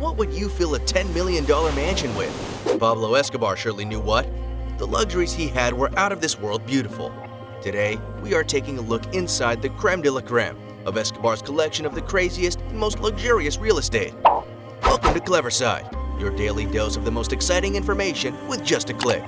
what would you fill a $10 million mansion with? Pablo Escobar surely knew what. The luxuries he had were out of this world beautiful. Today, we are taking a look inside the creme de la creme of Escobar's collection of the craziest and most luxurious real estate. Welcome to Cleverside, your daily dose of the most exciting information with just a click.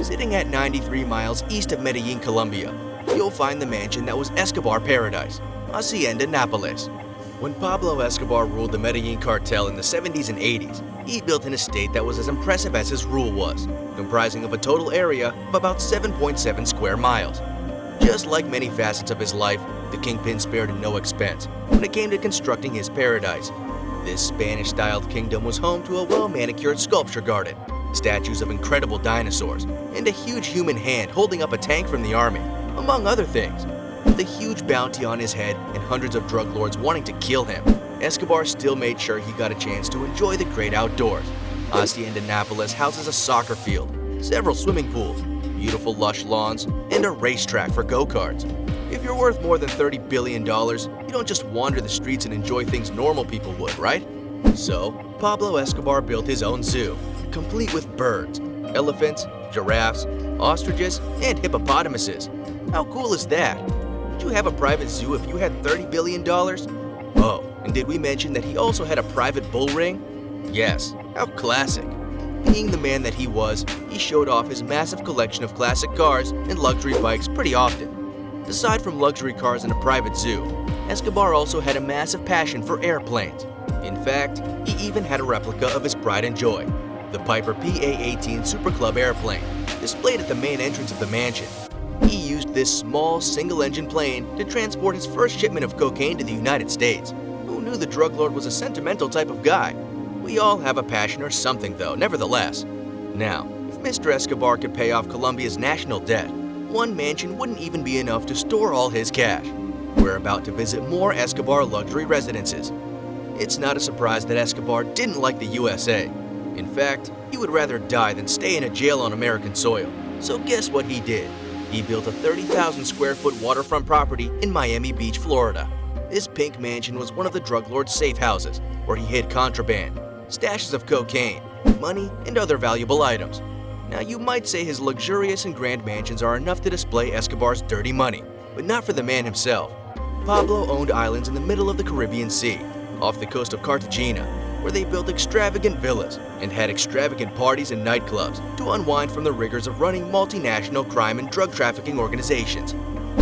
Sitting at 93 miles east of Medellin, Colombia, you'll find the mansion that was Escobar Paradise, Hacienda Nápoles. When Pablo Escobar ruled the Medellin cartel in the 70s and 80s, he built an estate that was as impressive as his rule was, comprising of a total area of about 7.7 square miles. Just like many facets of his life, the kingpin spared no expense when it came to constructing his paradise. This Spanish-styled kingdom was home to a well-manicured sculpture garden, statues of incredible dinosaurs, and a huge human hand holding up a tank from the army, among other things. With a huge bounty on his head and hundreds of drug lords wanting to kill him, Escobar still made sure he got a chance to enjoy the great outdoors. Hacienda Nápoles houses a soccer field, several swimming pools, beautiful lush lawns, and a racetrack for go-karts. If you're worth more than $30 billion, you don't just wander the streets and enjoy things normal people would, right? So, Pablo Escobar built his own zoo, complete with birds, elephants, giraffes, ostriches, and hippopotamuses. How cool is that? Would you have a private zoo if you had $30 billion? Oh, and did we mention that he also had a private bull ring? Yes, how classic. Being the man that he was, he showed off his massive collection of classic cars and luxury bikes pretty often. Aside from luxury cars and a private zoo, Escobar also had a massive passion for airplanes. In fact, he even had a replica of his pride and joy, the Piper PA-18 Super Club airplane, displayed at the main entrance of the mansion. He used this small, single-engine plane to transport his first shipment of cocaine to the United States. Who knew the drug lord was a sentimental type of guy? We all have a passion or something, though, nevertheless. Now, if Mr. Escobar could pay off Colombia's national debt, one mansion wouldn't even be enough to store all his cash. We're about to visit more Escobar luxury residences. It's not a surprise that Escobar didn't like the USA. In fact, he would rather die than stay in a jail on American soil. So guess what he did? He built a 30,000 square foot waterfront property in Miami Beach, Florida. This pink mansion was one of the drug lord's safe houses, where he hid contraband, stashes of cocaine, money, and other valuable items. Now you might say his luxurious and grand mansions are enough to display Escobar's dirty money, but not for the man himself. Pablo owned islands in the middle of the Caribbean Sea, off the coast of Cartagena, where they built extravagant villas and had extravagant parties and nightclubs to unwind from the rigors of running multinational crime and drug trafficking organizations.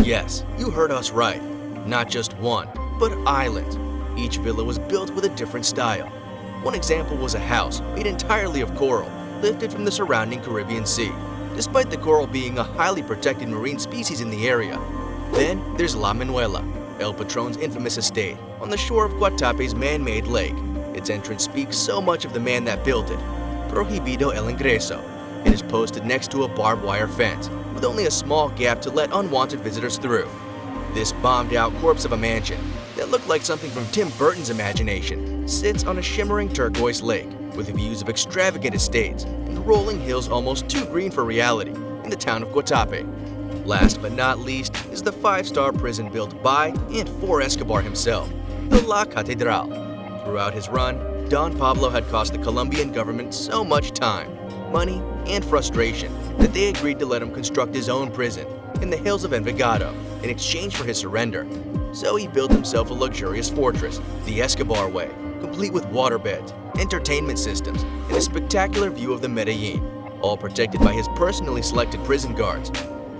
Yes, you heard us right. Not just one, but islands. Each villa was built with a different style. One example was a house made entirely of coral, lifted from the surrounding Caribbean Sea, despite the coral being a highly protected marine species in the area. Then there's La Manuela, El Patron's infamous estate, on the shore of Guatape's man-made lake. Its entrance speaks so much of the man that built it. Prohibido el ingreso. It is posted next to a barbed wire fence, with only a small gap to let unwanted visitors through. This bombed-out corpse of a mansion, that looked like something from Tim Burton's imagination, sits on a shimmering turquoise lake, with views of extravagant estates and rolling hills almost too green for reality, in the town of Guatape. Last but not least is the 5-star prison built by and for Escobar himself, the La Catedral. Throughout his run, Don Pablo had cost the Colombian government so much time, money, and frustration that they agreed to let him construct his own prison in the hills of Envigado in exchange for his surrender. So he built himself a luxurious fortress, the Escobar Way, complete with waterbeds, entertainment systems, and a spectacular view of the Medellin, all protected by his personally selected prison guards.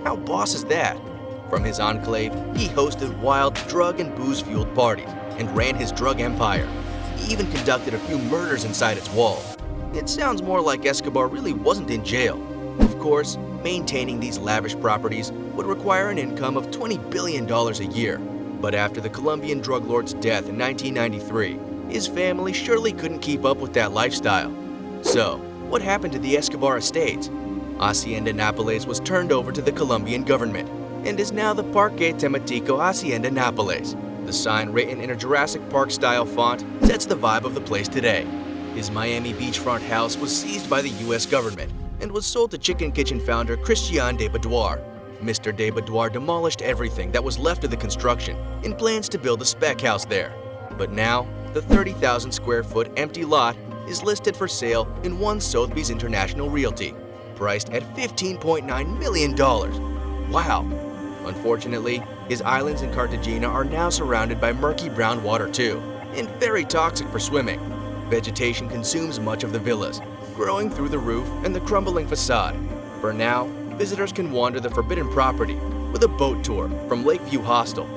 How boss is that? From his enclave, he hosted wild drug and booze-fueled parties and ran his drug empire. He even conducted a few murders inside its walls. It sounds more like Escobar really wasn't in jail. Of course, maintaining these lavish properties would require an income of $20 billion a year. But after the Colombian drug lord's death in 1993, his family surely couldn't keep up with that lifestyle. So, what happened to the Escobar estates? Hacienda Nápoles was turned over to the Colombian government and is now the Parque Temático Hacienda Nápoles. The sign, written in a Jurassic Park-style font, sets the vibe of the place today. His Miami beachfront house was seized by the U.S. government and was sold to Chicken Kitchen founder Christian de Boudoir. Mr. de Boudoir demolished everything that was left of the construction in plans to build a spec house there. But now, The 30,000 square foot empty lot is listed for sale in One Sotheby's International Realty, priced at $15.9 million. Wow! Unfortunately, his islands in Cartagena are now surrounded by murky brown water too, and very toxic for swimming. Vegetation consumes much of the villas, growing through the roof and the crumbling facade. For now, visitors can wander the forbidden property with a boat tour from Lakeview Hostel.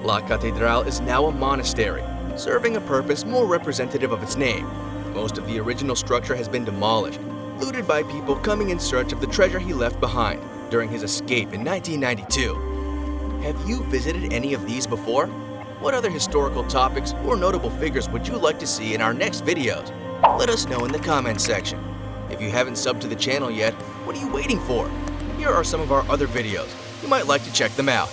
La Catedral is now a monastery, serving a purpose more representative of its name. Most of the original structure has been demolished, looted by people coming in search of the treasure he left behind during his escape in 1992. Have you visited any of these before? What other historical topics or notable figures would you like to see in our next videos? Let us know in the comments section. If you haven't subbed to the channel yet, what are you waiting for? Here are some of our other videos. You might like to check them out.